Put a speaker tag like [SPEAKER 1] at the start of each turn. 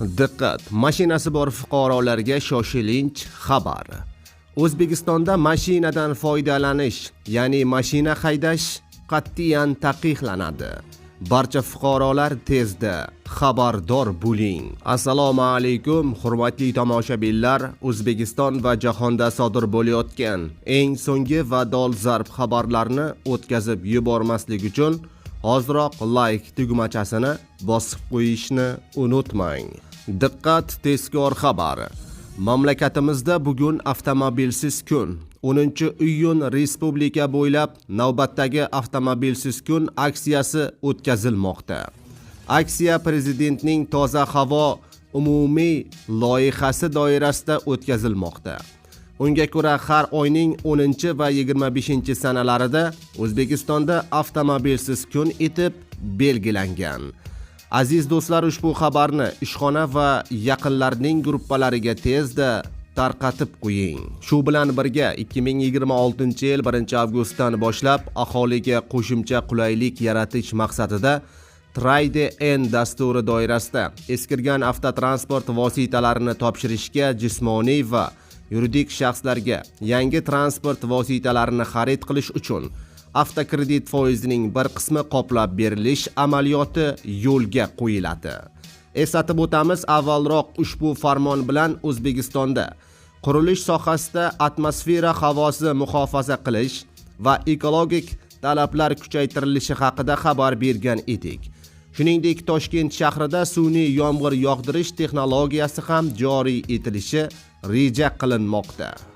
[SPEAKER 1] Diqqat, mashinasi bor fuqarolarga shoshilinch xabar. O'zbekistonda mashinadan foydalanish, ya'ni mashina haydash qat'iyan taqiqlanadi. Barcha fuqarolar tezda xabardor bo'ling. Assalomu alaykum, hurmatli tomoshabinlar. O'zbekiston va jahonda sodir bo'layotgan eng so'nggi va dolzarb xabarlarni o'tkazib yubormaslik uchun hoziroq like tugmachasini bosib qo'yishni unutmang. Diqqat, tezkor xabar. Mamlakatimizda bugun avtomobilsiz kun. 10-iyun respublika bo'ylab navbatdagi avtomobilsiz kun aksiyasi o'tkazilmoqda. Aksiya prezidentning toza havo umumiy loyihasi doirasida o'tkazilmoqda. Unga ko'ra har oyning 10 va 25 sanalarida O'zbekistonda avtomobilsiz kun etib belgilangan. Aziz do'stlar, ushbu xabarni ishxona va yaqinlarning gruppalariga tezda tarqatib qo'ying. Shu bilan birga 2026-yil 1-avgustdan boshlab aholiga qo'shimcha qulaylik yaratish maqsadida Trade N dasturi doirasida eskirgan avtotransport vositalarini topshirishga jismoniy va yuridik shaxslarga yangi transport vositalarini xarid qilish uchun avtokredit foizining bir qismi qoplab berilish amaliyoti yo'lga qo'yiladi. Eslatib o'tamiz, avvalroq ushbu farmon bilan O'zbekistonda qurilish sohasida atmosfera havosi muhofaza qilish va ekologik talablar kuchaytirilishi haqida xabar bergan edik. Shuningdek, Toshkent shahrida sun'iy yomg'ir yog'dirish texnologiyasi ham joriy etilishi reja qilinmoqda.